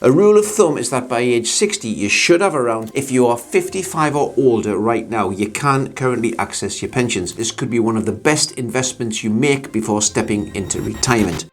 A rule of thumb is that by age 60, you should have around, if you are 55 or older right now, you can currently access your pensions. This could be one of the best investments you make before stepping into retirement.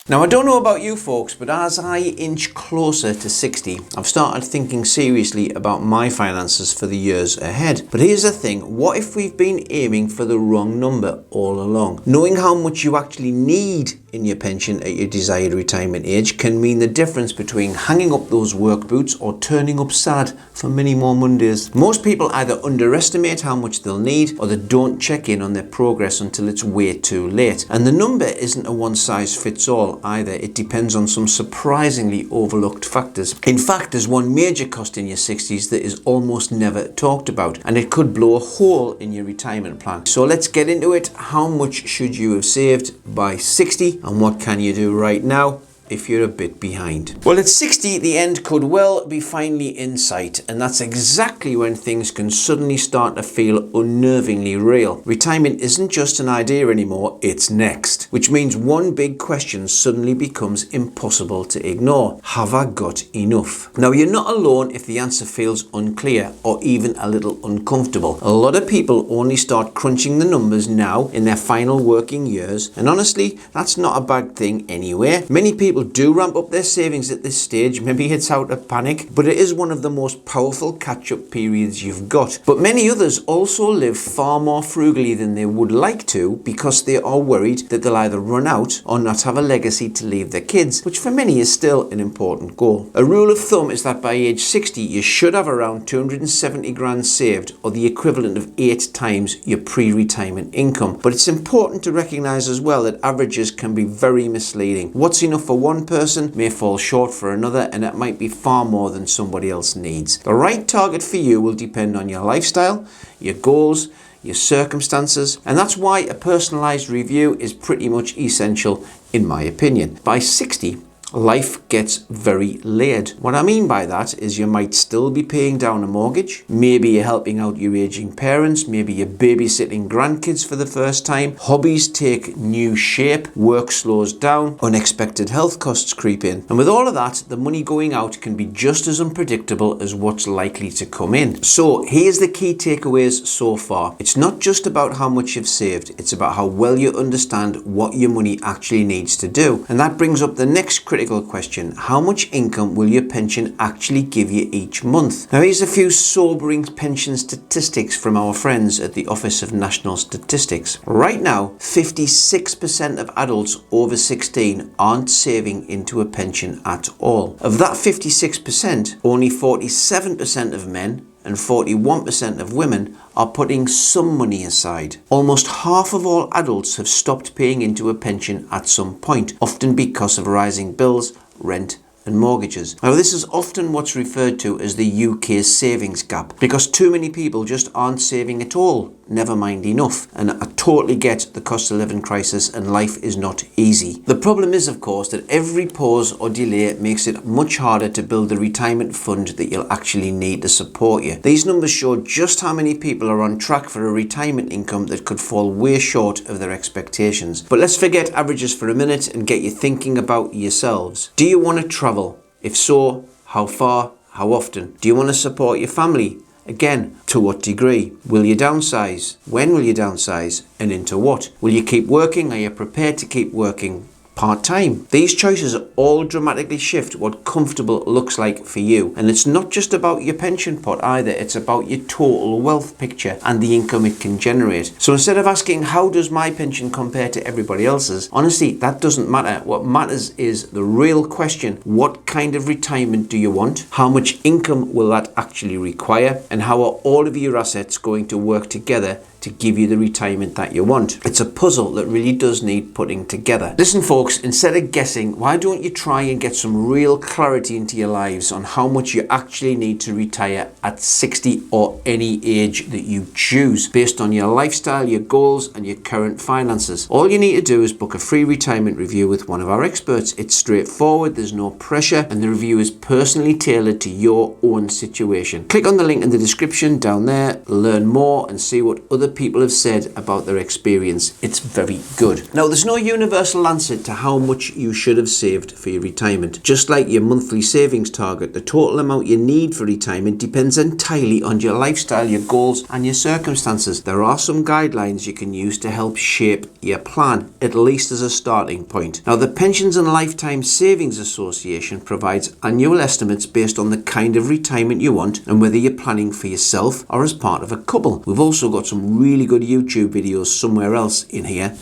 Now, I don't know about you folks, but as I inch closer to 60, I've started thinking seriously about my finances for the years ahead. But here's the thing, what if we've been aiming for the wrong number all along? Knowing how much you actually need in your pension at your desired retirement age can mean the difference between hanging up those work boots or turning up sad for many more Mondays. Most people either underestimate how much they'll need or they don't check in on their progress until it's way too late. And the number isn't a one-size-fits-all either. It depends on some surprisingly overlooked factors. In fact, there's one major cost in your 60s that is almost never talked about, and it could blow a hole in your retirement plan. So let's get into it. How much should you have saved by 60? And what can you do right now if you're a bit behind? Well, at 60, the end could well be finally in sight, and that's exactly when things can suddenly start to feel unnervingly real. Retirement isn't just an idea anymore, it's next, which means one big question suddenly becomes impossible to ignore. Have I got enough? Now, you're not alone if the answer feels unclear or even a little uncomfortable. A lot of people only start crunching the numbers now in their final working years, and honestly, that's not a bad thing anyway. Many people do ramp up their savings at this stage. Maybe it's out of panic, but it is one of the most powerful catch-up periods you've got. But many others also live far more frugally than they would like to because they are worried that they'll either run out or not have a legacy to leave their kids, which for many is still an important goal. A rule of thumb is that by age 60, you should have around 270 grand saved, or the equivalent of 8 times your pre-retirement income. But it's important to recognize as well that averages can be very misleading. What's enough for one person may fall short for another, and it might be far more than somebody else needs. The right target for you will depend on your lifestyle, your goals, your circumstances, and that's why a personalized review is pretty much essential in my opinion. By 60, life gets very layered. What I mean by that is you might still be paying down a mortgage, maybe you're helping out your aging parents, maybe you're babysitting grandkids for the first time, hobbies take new shape, work slows down, unexpected health costs creep in. And with all of that, the money going out can be just as unpredictable as what's likely to come in. So here's the key takeaways so far. It's not just about how much you've saved, it's about how well you understand what your money actually needs to do. And that brings up the next critical question. How much income will your pension actually give you each month? Now, here's a few sobering pension statistics from our friends at the Office of National Statistics. Right now, 56% of adults over 16 aren't saving into a pension at all. Of that 56%, only 47% of men and 41% of women are putting some money aside. Almost half of all adults have stopped paying into a pension at some point, often because of rising bills, rent, and mortgages. Now, this is often what's referred to as the UK's savings gap, because too many people just aren't saving at all, never mind enough. And I totally get the cost of living crisis and life is not easy. The problem is, of course, that every pause or delay makes it much harder to build the retirement fund that you'll actually need to support you. These numbers show just how many people are on track for a retirement income that could fall way short of their expectations. But let's forget averages for a minute and get you thinking about yourselves. Do you want to travel? If so, how far? How often? Do you want to support your family? Again, to what degree? Will you downsize? When will you downsize? And into what? Will you keep working? Are you prepared to keep working part-time? These choices all dramatically shift what comfortable looks like for you. And it's not just about your pension pot either, it's about your total wealth picture and the income it can generate. So instead of asking, how does my pension compare to everybody else's? Honestly, that doesn't matter. What matters is the real question: what kind of retirement do you want? How much income will that actually require? And how are all of your assets going to work together to give you the retirement that you want? It's a puzzle that really does need putting together. Listen folks, instead of guessing, why don't you try and get some real clarity into your lives on how much you actually need to retire at 60 or any age that you choose, based on your lifestyle, your goals, and your current finances. All you need to do is book a free retirement review with one of our experts. It's straightforward, there's no pressure, and the review is personally tailored to your own situation. Click on the link in the description down there, learn more and see what other people have said about their experience. It's very good. Now, there's no universal answer to how much you should have saved for your retirement. Just like your monthly savings target, the total amount you need for retirement depends entirely on your lifestyle, your goals, and your circumstances. There are some guidelines you can use to help shape your plan, at least as a starting point. Now, the Pensions and Lifetime Savings Association provides annual estimates based on the kind of retirement you want and whether you're planning for yourself or as part of a couple. We've also got some really good YouTube videos somewhere else in here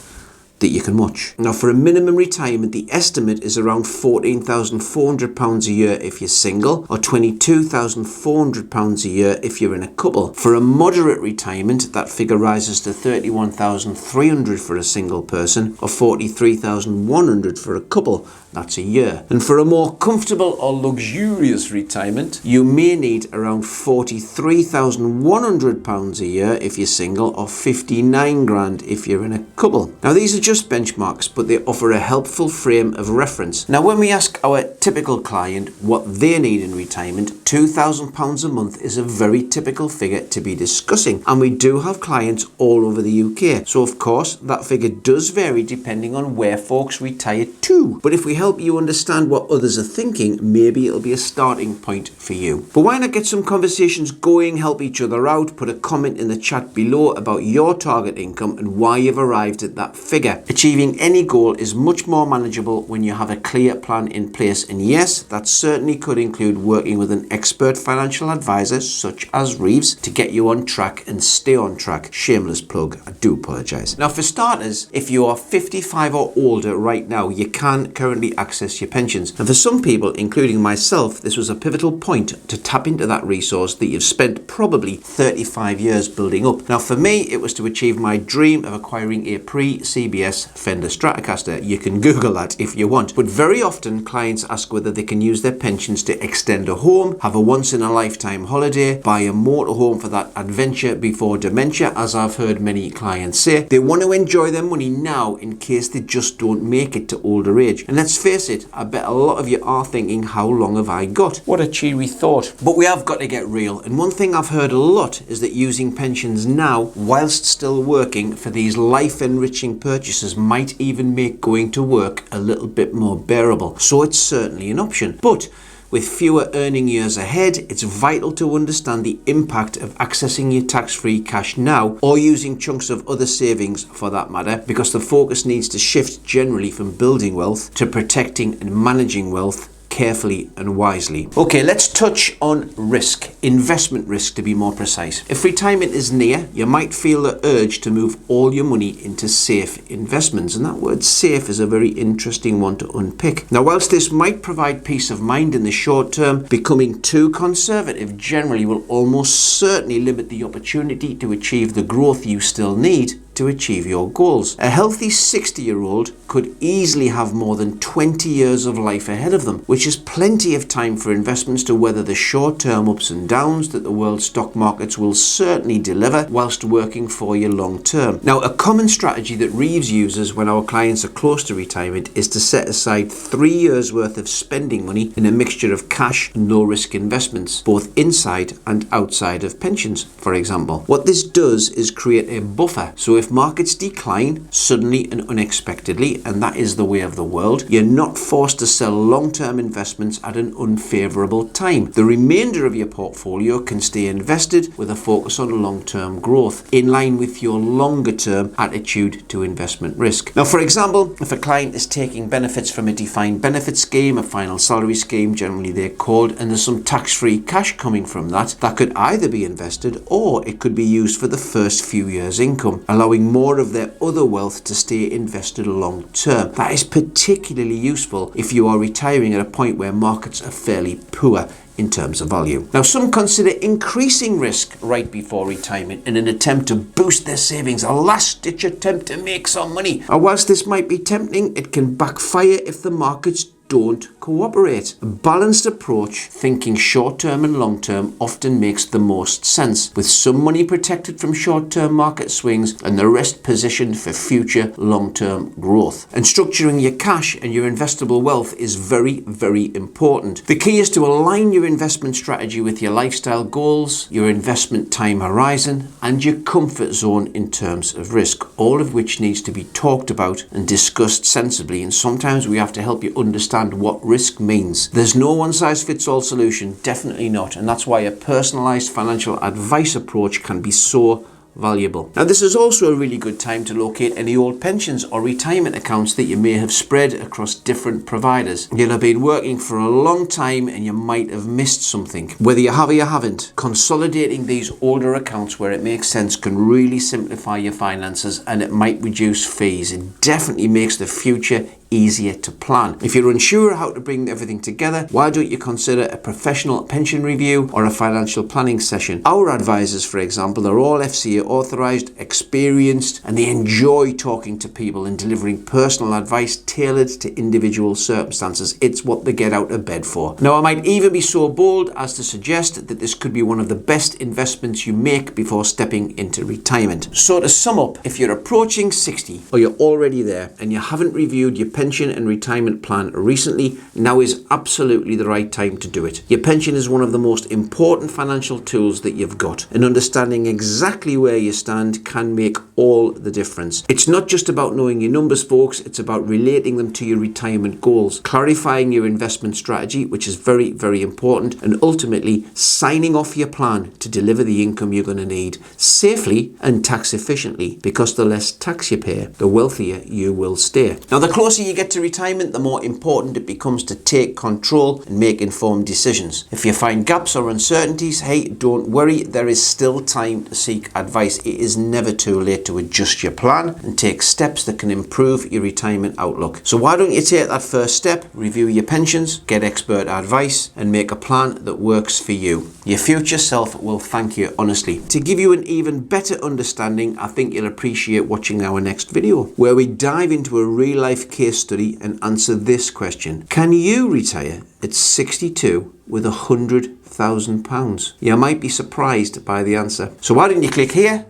that you can watch. Now, for a minimum retirement, the estimate is around £14,400 a year if you're single, or £22,400 a year if you're in a couple. For a moderate retirement, that figure rises to £31,300 for a single person, or £43,100 for a couple. That's a year. And for a more comfortable or luxurious retirement, you may need around £43,100 a year if you're single, or 59 grand if you're in a couple. Now, these are just benchmarks, but they offer a helpful frame of reference. Now, when we ask our typical client what they need in retirement, £2,000 a month is a very typical figure to be discussing. And we do have clients all over the UK. So, of course, that figure does vary depending on where folks retire to. But if we help you understand what others are thinking, maybe it'll be a starting point for you. But why not get some conversations going, help each other out, put a comment in the chat below about your target income and why you've arrived at that figure. Achieving any goal is much more manageable when you have a clear plan in place, and yes, that certainly could include working with an expert financial advisor such as Reeves to get you on track and stay on track. Shameless plug, I do apologise. Now, for starters, if you are 55 or older right now, you can currently access your pensions. And for some people, including myself, this was a pivotal point to tap into that resource that you've spent probably 35 years building up. Now, for me, it was to achieve my dream of acquiring a pre-CBS Fender Stratocaster. You can Google that if you want. But very often, clients ask whether they can use their pensions to extend a home, have a once-in-a-lifetime holiday, buy a motorhome for that adventure before dementia, as I've heard many clients say. They want to enjoy their money now in case they just don't make it to older age. And let's face it, I bet a lot of you are thinking, how long have I got? What a cheery thought. But we have got to get real. And one thing I've heard a lot is that using pensions now, whilst still working for these life-enriching purchases, might even make going to work a little bit more bearable. So it's certainly an option. But with fewer earning years ahead, it's vital to understand the impact of accessing your tax-free cash now, or using chunks of other savings for that matter, because the focus needs to shift generally from building wealth to protecting and managing wealth carefully and wisely. Okay, let's touch on risk, investment risk to be more precise. If retirement is near, you might feel the urge to move all your money into safe investments, and that word safe is a very interesting one to unpick. Now, whilst this might provide peace of mind in the short term, becoming too conservative generally will almost certainly limit the opportunity to achieve the growth you still need to achieve your goals. A healthy 60-year-old could easily have more than 20 years of life ahead of them, which is plenty of time for investments to weather the short-term ups and downs that the world stock markets will certainly deliver whilst working for you long term. Now, a common strategy that Reeves uses when our clients are close to retirement is to set aside 3 years worth of spending money in a mixture of cash and low-risk investments, both inside and outside of pensions, for example. What this does is create a buffer, so if markets decline suddenly and unexpectedly, and that is the way of the world, you're not forced to sell long-term investments at an unfavorable time. The remainder of your portfolio can stay invested with a focus on long-term growth, in line with your longer-term attitude to investment risk. Now, for example, if a client is taking benefits from a defined benefit scheme, a final salary scheme, generally they're called, and there's some tax-free cash coming from that could either be invested or it could be used for the first few years' income, allowing more of their other wealth to stay invested long term. That is particularly useful if you are retiring at a point where markets are fairly poor in terms of value. Now, some consider increasing risk right before retirement in an attempt to boost their savings, a last-ditch attempt to make some money. And whilst this might be tempting, it can backfire if the markets don't cooperate. A balanced approach, thinking short-term and long-term, often makes the most sense, with some money protected from short-term market swings and the rest positioned for future long-term growth. And structuring your cash and your investable wealth is very, very important. The key is to align your investment strategy with your lifestyle goals, your investment time horizon, and your comfort zone in terms of risk, all of which needs to be talked about and discussed sensibly. And sometimes we have to help you understand what risk means. There's no one-size-fits-all solution, definitely not. And that's why a personalized financial advice approach can be so valuable. Now, this is also a really good time to locate any old pensions or retirement accounts that you may have spread across different providers. You'll have been working for a long time and you might have missed something. Whether you have or you haven't, consolidating these older accounts where it makes sense can really simplify your finances, and it might reduce fees. It definitely makes the future easier to plan. If you're unsure how to bring everything together, why don't you consider a professional pension review or a financial planning session? Our advisors, for example, are all FCA authorized, experienced, and they enjoy talking to people and delivering personal advice tailored to individual circumstances. It's what they get out of bed for. Now, I might even be so bold as to suggest that this could be one of the best investments you make before stepping into retirement. So to sum up, if you're approaching 60 or you're already there and you haven't reviewed your pension and retirement plan recently, now is absolutely the right time to do it. Your pension is one of the most important financial tools that you've got, and understanding exactly where you stand can make all the difference. It's not just about knowing your numbers, folks, it's about relating them to your retirement goals, clarifying your investment strategy, which is very, very important, and ultimately signing off your plan to deliver the income you're going to need safely and tax efficiently, because the less tax you pay, the wealthier you will stay. Now, the closer you get to retirement, the more important it becomes to take control and make informed decisions. If you find gaps or uncertainties, hey, don't worry, there is still time to seek advice. It is never too late to adjust your plan and take steps that can improve your retirement outlook. So why don't you take that first step, review your pensions, get expert advice, and make a plan that works for you. Your future self will thank you, honestly. To give you an even better understanding, I think you'll appreciate watching our next video, where we dive into a real-life case study and answer this question: can you retire at 62 with £100,000? You might be surprised by the answer. So why don't you click here,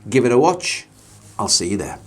give it a watch. I'll see you there.